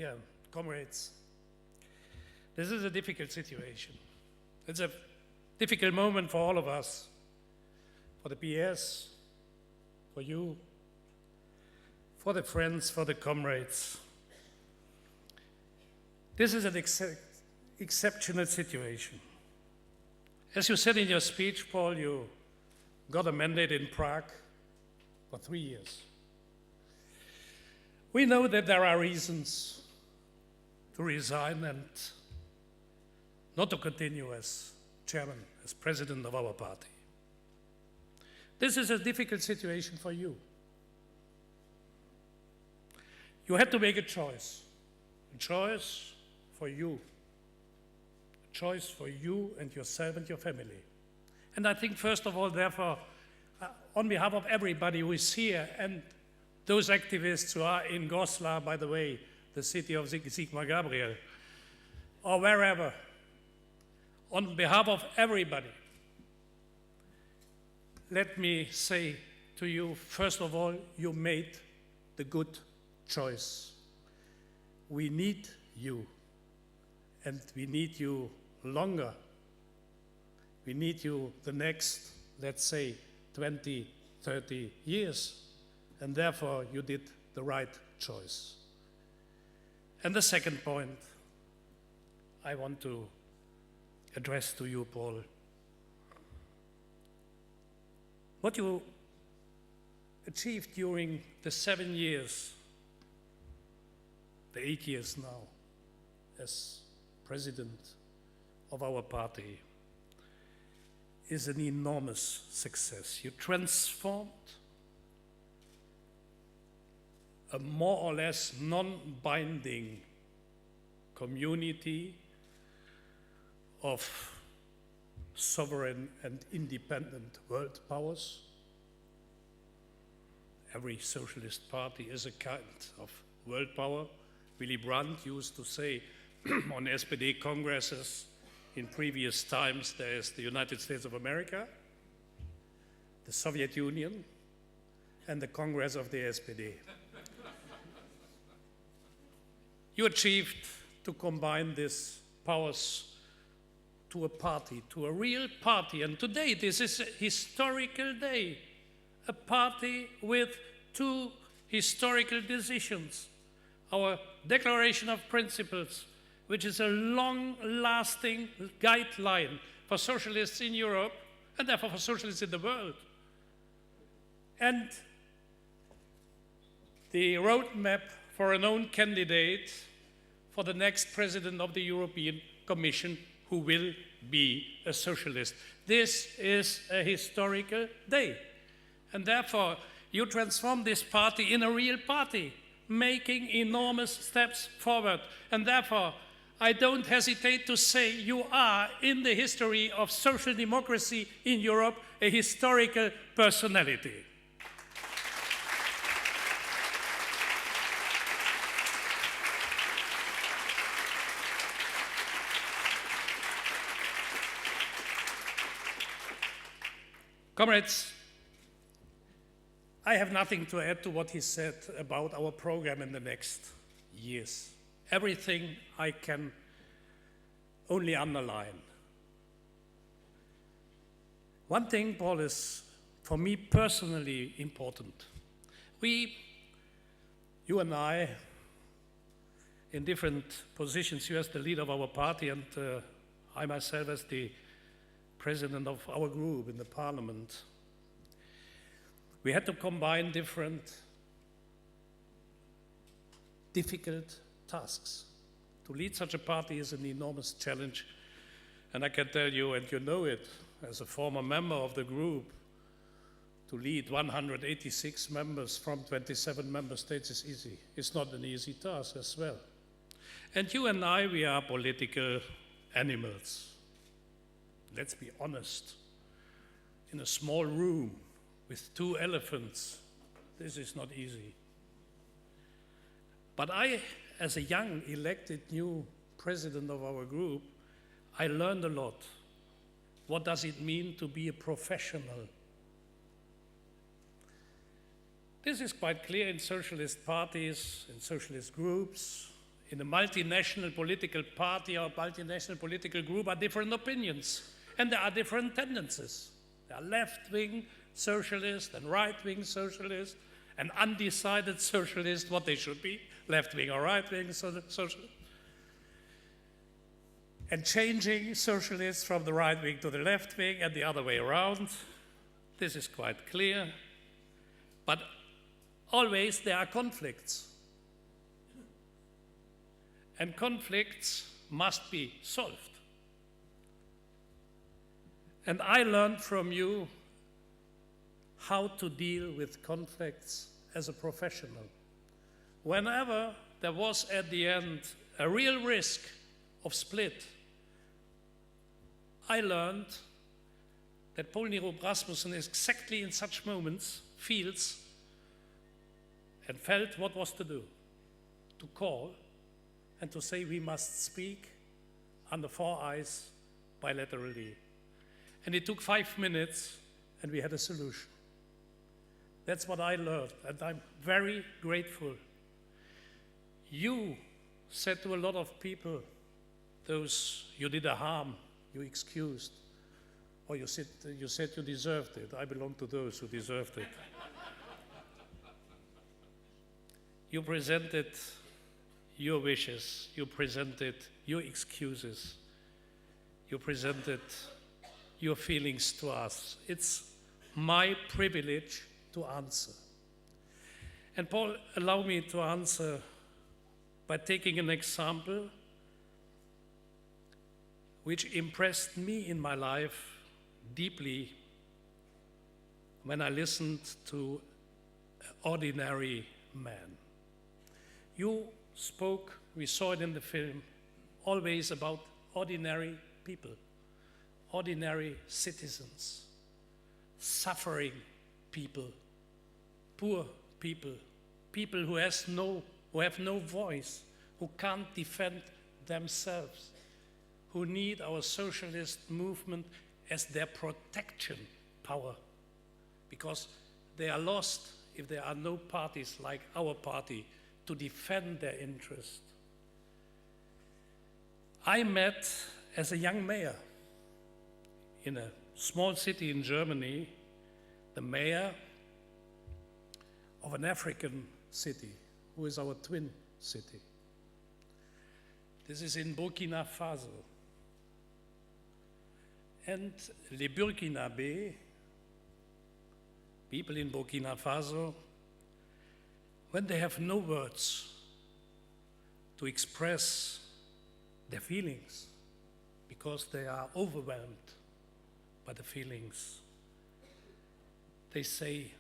Dear comrades, this is a difficult situation. It's a difficult moment for all of us, for the PS, for you, for the friends, for the comrades. This is an exceptional situation. As you said in your speech, Paul, you got a mandate in Prague for 3 years. We know that there are reasons to resign and not to continue as chairman, as president of our party. This is a difficult situation for you. You had to make a choice for you, a choice for you and yourself and your family. And I think, first of all, therefore, on behalf of everybody who is here and those activists who are in Goslar, by the way, the city of Sigmar Gabriel, or wherever, on behalf of everybody, let me say to you, first of all, you made the good choice. We need you, and we need you longer. We need you the next, let's say, 20, 30 years, and therefore you did the right choice. And the second point I want to address to you, Paul. What you achieved during the 7 years, the 8 years now, as president of our party, is an enormous success. You transformed a more or less non-binding community of sovereign and independent world powers. Every socialist party is a kind of world power. Willy Brandt used to say on SPD congresses in previous times, there is the United States of America, the Soviet Union, and the Congress of the SPD. You achieved to combine these powers to a party, to a real party. And today, this is a historical day, a party with two historical decisions. Our Declaration of Principles, which is a long-lasting guideline for socialists in Europe, and therefore for socialists in the world. And the roadmap for an own candidate for the next president of the European Commission, who will be a socialist. This is a historical day. And therefore, you transform this party in a real party, making enormous steps forward. And therefore, I don't hesitate to say you are, in the history of social democracy in Europe, a historical personality. Comrades, I have nothing to add to what he said about our program in the next years. Everything I can only underline. One thing, Paul, is for me personally important. You and I, in different positions, you as the leader of our party and I myself as the president of our group in the parliament, we had to combine different difficult tasks. To lead such a party is an enormous challenge, and I can tell you, and you know it, as a former member of the group, to lead 186 members from 27 member states is easy. It's not an easy task as well. And you and I, we are political animals. Let's be honest. In a small room with 2 elephants, this is not easy. But I, as a young elected new president of our group, I learned a lot. What does it mean to be a professional? This is quite clear in socialist parties, in socialist groups, in a multinational political party or multinational political group are different opinions, and there are different tendencies. There are left-wing socialists and right-wing socialists and undecided socialists, what they should be, left-wing or right-wing socialists. And changing socialists from the right wing to the left wing and the other way around. This is quite clear. But always there are conflicts. And conflicts must be solved. And I learned from you how to deal with conflicts as a professional. Whenever there was at the end a real risk of split, I learned that Poul Nyrup Rasmussen exactly in such moments feels and felt what was to do, to call and to say we must speak under four eyes bilaterally. And it took 5 minutes and we had a solution. That's what I learned, and I'm very grateful. You said to a lot of people, those you did a harm, you excused, or you said you deserved it. I belong to those who deserved it. You presented your wishes, you presented your excuses, you presented your feelings to us. It's my privilege to answer. And Paul, allow me to answer by taking an example which impressed me in my life deeply when I listened to an ordinary man. You spoke, we saw it in the film, always about ordinary people, ordinary citizens, suffering people, poor people, people who have no voice, who can't defend themselves, who need our socialist movement as their protection power, because they are lost if there are no parties like our party to defend their interest. I met as a young mayor in a small city in Germany, the mayor of an African city, who is our twin city. This is in Burkina Faso. And les Burkinabés, people in Burkina Faso, when they have no words to express their feelings, because they are overwhelmed by the feelings, they say,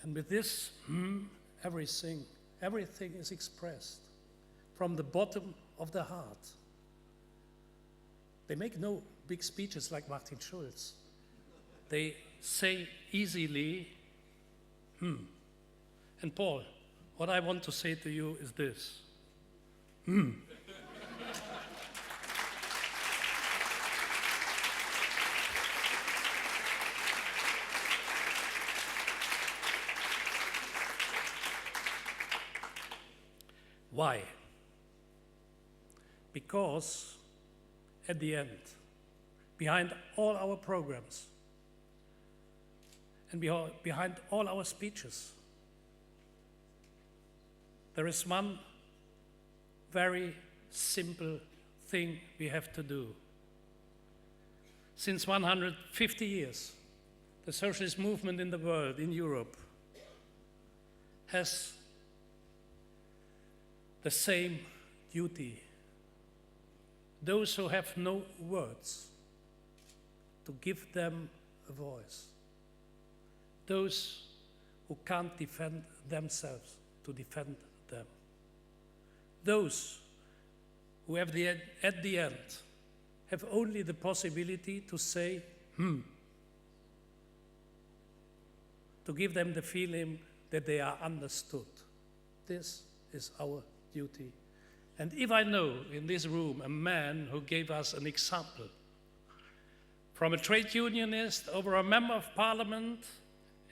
And with this, everything is expressed from the bottom of the heart. They make no big speeches like Martin Schulz. They say easily, And Paul, what I want to say to you is this. Why? Because at the end, behind all our programs and behind all our speeches, there is one very simple thing we have to do. Since 150 years, the socialist movement in the world, in Europe, has the same duty. Those who have no words, to give them a voice. Those who can't defend themselves, to defend them. Those who at the end have only the possibility to say, to give them the feeling that they are understood. This is our duty. And if I know in this room a man who gave us an example, from a trade unionist over a member of parliament,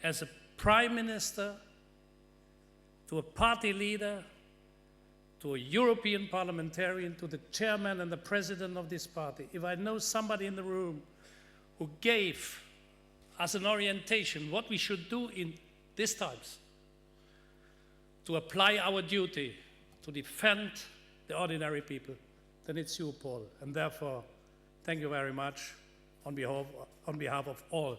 as a prime minister, to a party leader, to a European parliamentarian, to the chairman and the president of this party. If I know somebody in the room who gave us an orientation what we should do in these times to apply our duty to defend the ordinary people, then it's you, Paul. And therefore, thank you very much on behalf of all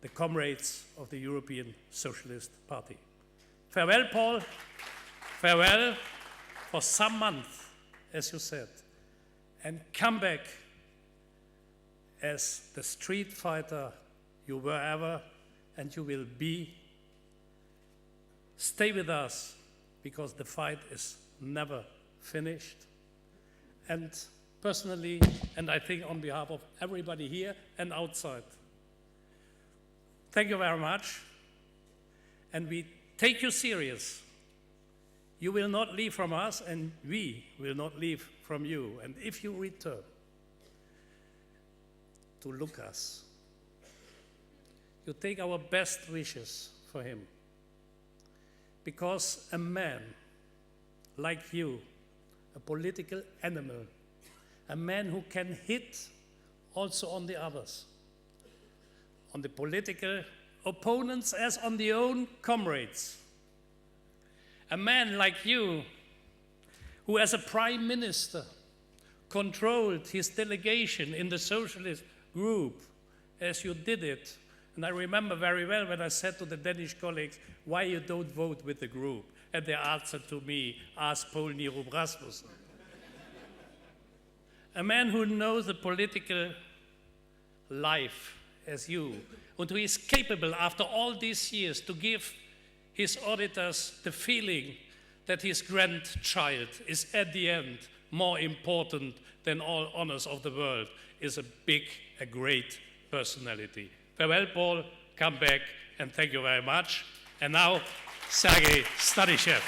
the comrades of the European Socialist Party. Farewell, Paul. Farewell for some months, as you said, and come back as the street fighter you were ever and you will be. Stay with us, because the fight is never finished. And personally, and I think on behalf of everybody here and outside, thank you very much, and we take you serious. You will not leave from us, and we will not leave from you. And if you return to Lucas, you take our best wishes for him. Because a man like you, a political animal, a man who can hit also on the others, on the political opponents as on the own comrades. A man like you, who as a prime minister controlled his delegation in the socialist group as you did it. And I remember very well when I said to the Danish colleagues, why you don't vote with the group? And they answered to me, ask Poul Nyrup Rasmussen. A man who knows the political life as you, and who is capable after all these years to give his auditors the feeling that his grandchild is at the end more important than all honors of the world, is a great personality. Farewell, Paul, come back, and thank you very much. And now, Sergei Stanishev.